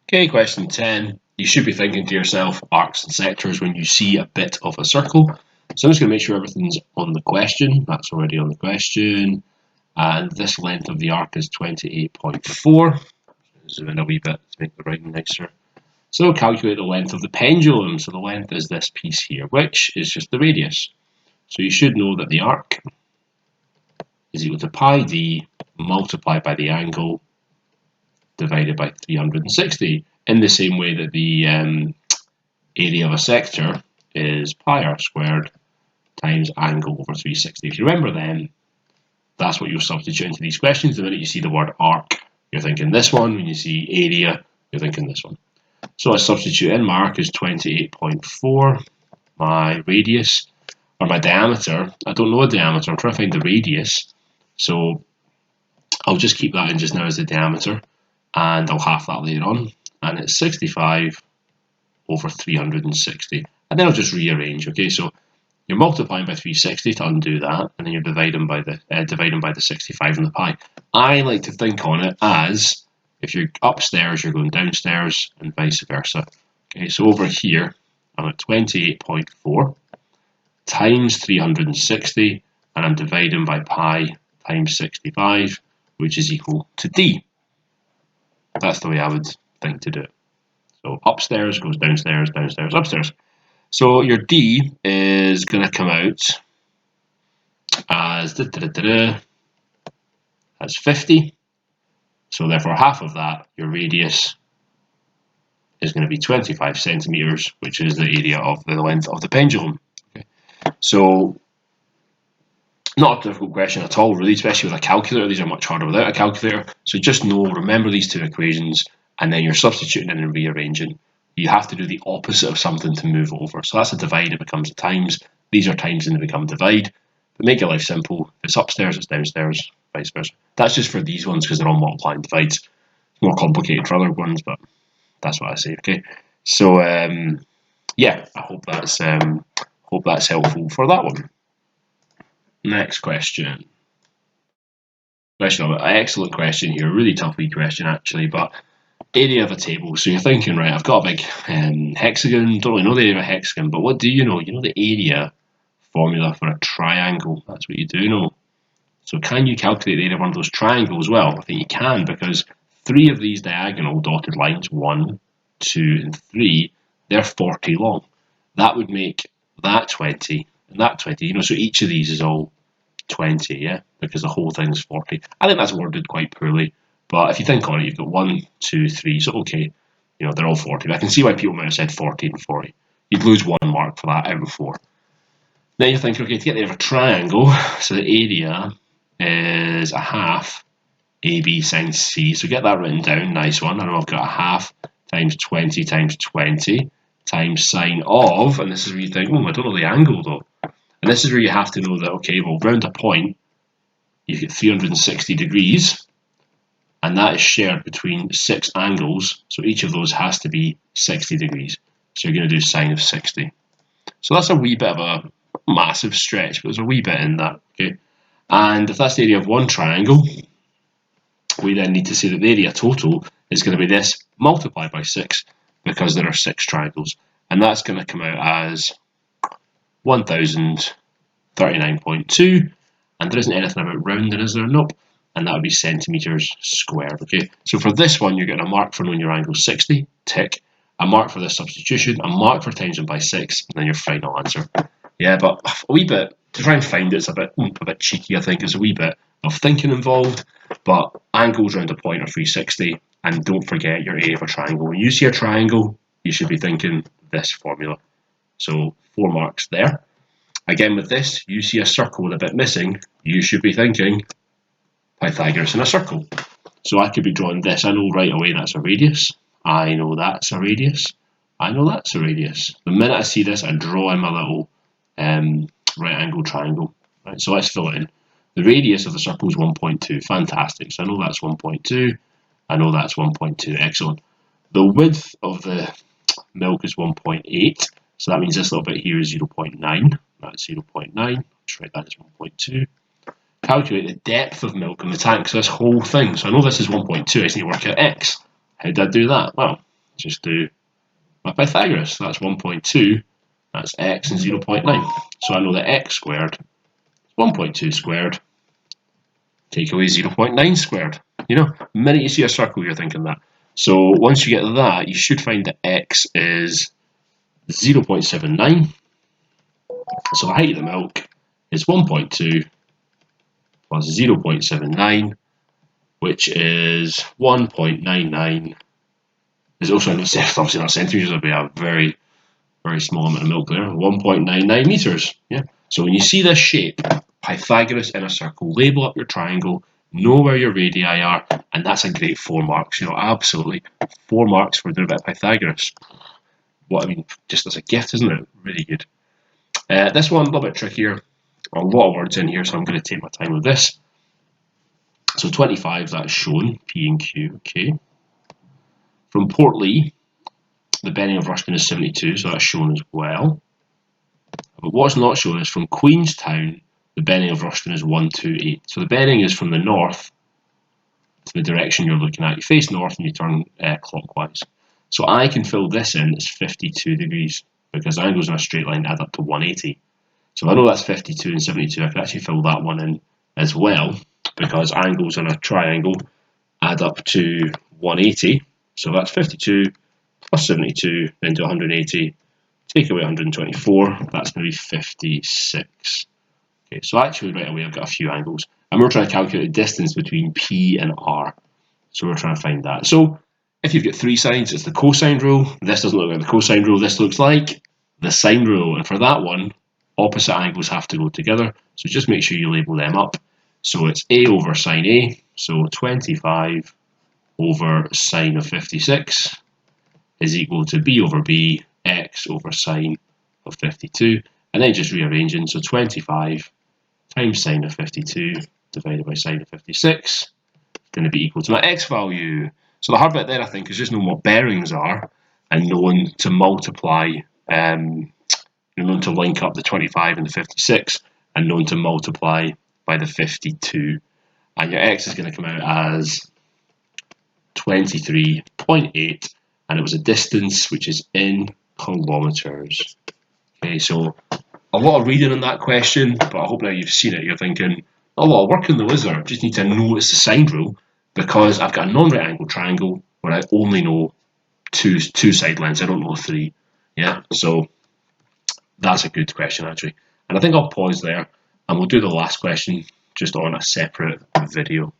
Okay, question 10. You should be thinking to yourself arcs and sectors when you see a bit of a circle. So I'm just going to make sure everything's on the question. That's already on the question. And this length of the arc is 28.4. Zoom in a wee bit to make the writing nicer. So calculate the length of the pendulum. So the length is this piece here, which is just the radius. So you should know that the arc is equal to pi d multiplied by the angle divided by 360, in the same way that the area of a sector is pi r squared times angle over 360. If you remember them, that's what you'll substitute into these questions. The minute you see the word arc, you're thinking this one. When you see area, you're thinking this one. So I substitute in. My arc is 28.4. My radius, or my diameter, I don't know a diameter. I'm trying to find the radius. So I'll just keep that in just now as the diameter, and I'll half that later on. And it's 65 over 360. And then I'll just rearrange. Okay, so you're multiplying by 360 to undo that, and then you're dividing by the 65 and the pi. I like to think on it as if you're upstairs, you're going downstairs, and vice versa. Okay, so over here, I'm at 28.4 times 360, and I'm dividing by pi times 65, which is equal to d. That's the way I would think to do it. So upstairs goes downstairs, downstairs, upstairs. So your d is going to come out as as 50. So therefore half of that, your radius, is going to be 25 centimeters, which is the area of the length of the pendulum. Okay. So not a difficult question at all, really, especially with a calculator. These are much harder without a calculator. So just remember these two equations, and then you're substituting in and rearranging. You have to do the opposite of something to move over. So that's a divide, it becomes a times. These are times and they become divide. But make your life simple. If it's upstairs, it's downstairs, vice versa. That's just for these ones because they're all multiplying divides. It's more complicated for other ones, but that's what I say. Okay. So yeah, I hope that's helpful for that one. Next question. Excellent question here. Really tough wee question actually, but area of a table. So you're thinking, right? I've got a big hexagon. Don't really know the area of a hexagon, but what do you know? You know the area formula for a triangle. That's what you do know. So can you calculate the area of one of those triangles? Well, I think you can, because three of these diagonal dotted lines, 1, 2, and 3, they're 40 long. That would make that 20 and that 20. So each of these is all 20, yeah, because the whole thing's 40. I think that's worded quite poorly, but if you think on it, you've got 1, 2, 3, so okay, they're all 40. But I can see why people might have said 40 and 40. You'd lose 1 mark for that out of 4. Then you think, okay, to get the area of a triangle, so the area is a half AB sine C. So get that written down, nice one. I know I've got a half times 20 times 20 times sine of, and this is where you think, I don't know the angle though. And this is where you have to know that, okay, well, round a point, you get 360 degrees, and that is shared between 6 angles, so each of those has to be 60 degrees. So you're going to do sine of 60. So that's a wee bit of a massive stretch, but there's a wee bit in that, okay? And if that's the area of one triangle, we then need to say that the area total is going to be this multiplied by 6, because there are 6 triangles. And that's going to come out as 1039.2, and there isn't anything about rounding, is there? Nope. And that would be centimeters squared, okay? So for this one, you're getting a mark for knowing your angle 60, tick. A mark for this substitution, a mark for times it by 6, and then your final answer. Yeah, but a wee bit, to try and find it's a bit cheeky, I think. It's a wee bit of thinking involved, but angles round a point are 360, and don't forget your area of a triangle. When you see a triangle, you should be thinking this formula. So 4 marks there. Again, with this, you see a circle with a bit missing, you should be thinking Pythagoras in a circle. So I could be drawing this. I know right away that's a radius. I know that's a radius. I know that's a radius. The minute I see this, I draw in my little right angle triangle. Right, so let's fill it in. The radius of the circle is 1.2. Fantastic. So I know that's 1.2. I know that's 1.2. Excellent. The width of the milk is 1.8. So that means this little bit here is 0.9. That's 0.9. Let's write that as 1.2. Calculate the depth of milk in the tank. So this whole thing. So I know this is 1.2. I just need to work out x. How did I do that? Well, just do my Pythagoras. That's 1.2, that's x and 0.9. So I know that x squared is 1.2 squared, take away 0.9 squared. You know, the minute you see a circle, you're thinking that. So once you get that, you should find that x is 0.79. So the height of the milk is 1.2 plus 0.79, which is 1.99. There's also obviously not centimeters, would be a very, very small amount of milk there. 1.99 meters. Yeah. So when you see this shape, Pythagoras in a circle, label up your triangle, know where your radii are, and that's a great 4 marks. You know, absolutely 4 marks for doing a bit of Pythagoras. What I mean, just as a gift, isn't it? Really good. This one a little bit trickier. A lot of words in here, so I'm going to take my time with this. So 25, that's shown, P and Q, okay. From Portlee, the Benning of Rushton is 72, so that's shown as well. But what's not shown is from Queenstown, the Benning of Rushton is 128. So the Benning is from the north to the direction you're looking at. You face north and you turn clockwise. So I can fill this in as 52 degrees because angles in a straight line add up to 180. So I know that's 52 and 72. I can actually fill that one in as well because angles in a triangle add up to 180. So that's 52 plus 72, then to 180. Take away 124, that's going to be 56. Okay, so actually right away I've got a few angles. And we're trying to calculate the distance between P and R. So we're trying to find that. So if you've got 3 sides, it's the cosine rule. This doesn't look like the cosine rule. This looks like the sine rule. And for that one, opposite angles have to go together. So just make sure you label them up. So it's A over sine A. So 25 over sine of 56 is equal to B over B, x over sine of 52. And then just rearranging. So 25 times sine of 52 divided by sine of 56 is going to be equal to my x value. So the hard bit there, I think, is just knowing what bearings are and knowing to multiply, knowing to link up the 25 and the 56 and knowing to multiply by the 52. And your x is going to come out as 23.8, and it was a distance which is in kilometers. Okay, so a lot of reading on that question, but I hope now you've seen it, you're thinking, a lot of work in the wizard, just need to know it's the sine rule, because I've got a non-right angle triangle where I only know two side lengths, I don't know 3. Yeah, so that's a good question actually. And I think I'll pause there and we'll do the last question just on a separate video.